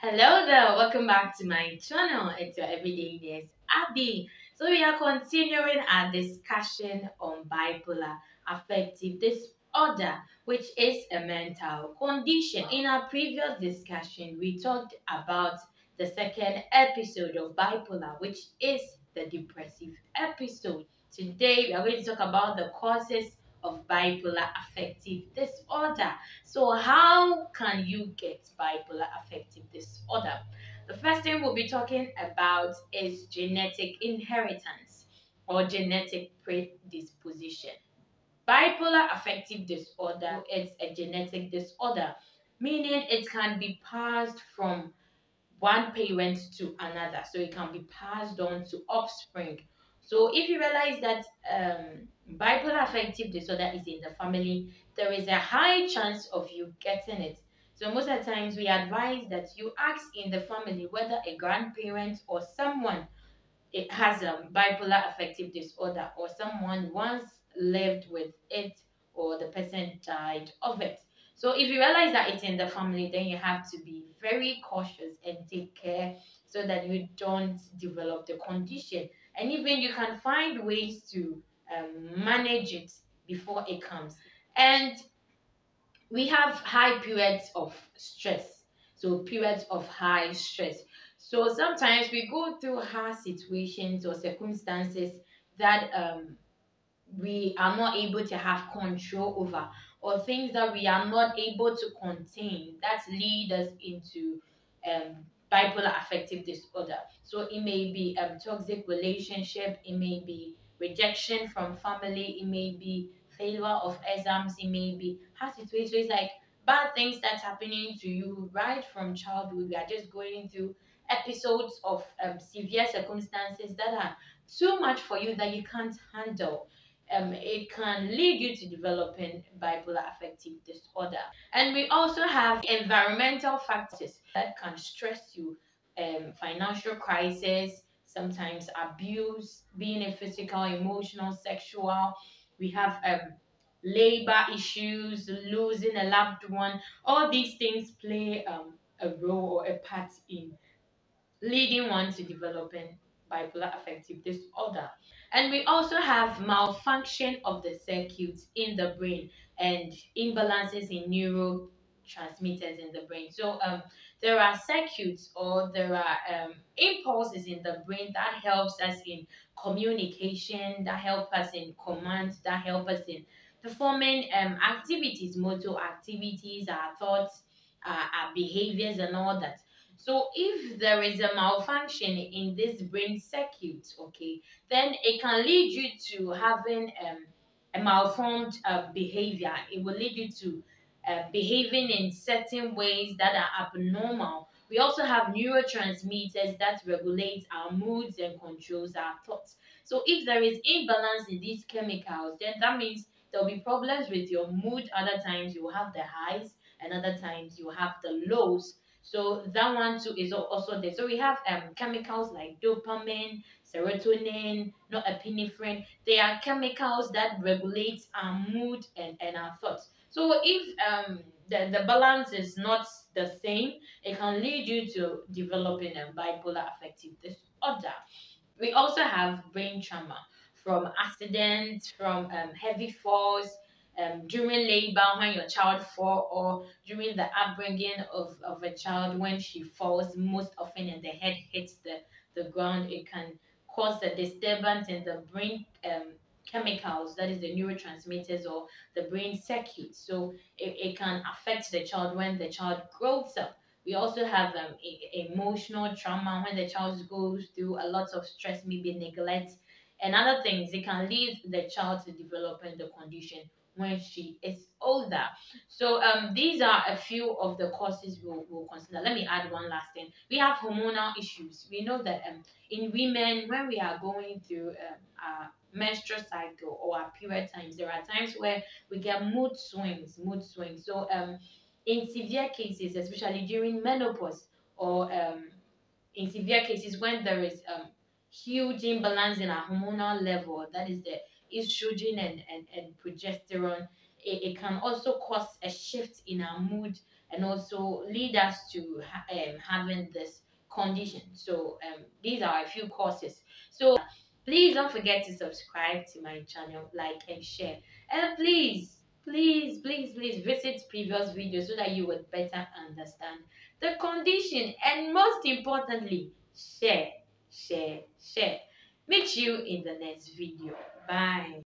Hello there, welcome back to my channel. It's your everyday nurse Abby. So we are continuing our discussion on bipolar affective disorder, which is a mental condition. In our previous discussion, we talked about the second episode of bipolar, which is the depressive episode. Today we are going to talk about the causes of bipolar affective disorder. So, how can you get bipolar affective disorder? The first thing we'll be talking about is genetic inheritance or genetic predisposition. Bipolar affective disorder is a genetic disorder, meaning it can be passed from one parent to another. So it can be passed on to offspring. So if you realize that bipolar affective disorder is in the family, there is a high chance of you getting it. So most of the times we advise that you ask in the family whether a grandparent or someone it has a bipolar affective disorder or someone once lived with it or the person died of it. So if you realize that it's in the family, then you have to be very cautious and take care so that you don't develop the condition. And even you can find ways to manage it before it comes. And we have high periods of stress. So periods of high stress. So sometimes we go through hard situations or circumstances that we are not able to have control over, or things that we are not able to contain that lead us into um, bipolar affective disorder. So it may be toxic relationship, it may be rejection from family, it may be failure of exams, it may be hard situations like bad things that's happening to you right from childhood. We are just going through episodes of severe circumstances that are too much for you that you can't handle. It can lead you to developing bipolar affective disorder. And we also have environmental factors that can stress you, financial crisis, sometimes abuse, being a physical, emotional, sexual. We have labor issues, losing a loved one. All these things play a role or a part in leading one to developing bipolar affective disorder. And we also have malfunction of the circuits in the brain and imbalances in neurotransmitters in the brain. So there are circuits or there are impulses in the brain that helps us in communication, that help us in command, that help us in performing activities, motor activities, our thoughts, our behaviors and all that. So if there is a malfunction in this brain circuit, okay, then it can lead you to having a malformed behavior. It will lead you to behaving in certain ways that are abnormal. We also have neurotransmitters that regulate our moods and controls our thoughts. So if there is imbalance in these chemicals, then that means there'll be problems with your mood. Other times you will have the highs, and other times you have the lows. So that one too is also there. So we have chemicals like dopamine, serotonin, norepinephrine. They are chemicals that regulate our mood and our thoughts. So if the balance is not the same, it can lead you to developing a bipolar affective disorder. We also have brain trauma from accidents, from heavy falls, during labor when your child fall, or during the upbringing of a child when she falls most often and the head hits the ground. It can cause a disturbance in the brain chemicals, that is the neurotransmitters or the brain circuits. So it can affect the child when the child grows up. We also have emotional trauma when the child goes through a lot of stress, maybe neglect and other things. It can lead the child to developing the condition when she is older. So these are a few of the causes we'll consider. Let me add one last thing. We have hormonal issues. We know that in women, when we are going through our menstrual cycle or our period times, there are times where we get mood swings. So in severe cases, especially during menopause or in severe cases when there is huge imbalance in our hormonal level, that is the estrogen and progesterone, it can also cause a shift in our mood and also lead us to having this condition. So these are a few causes. So please don't forget to subscribe to my channel, like and share, and please visit previous videos so that you would better understand the condition, and most importantly, share. Meet you in the next video. Bye.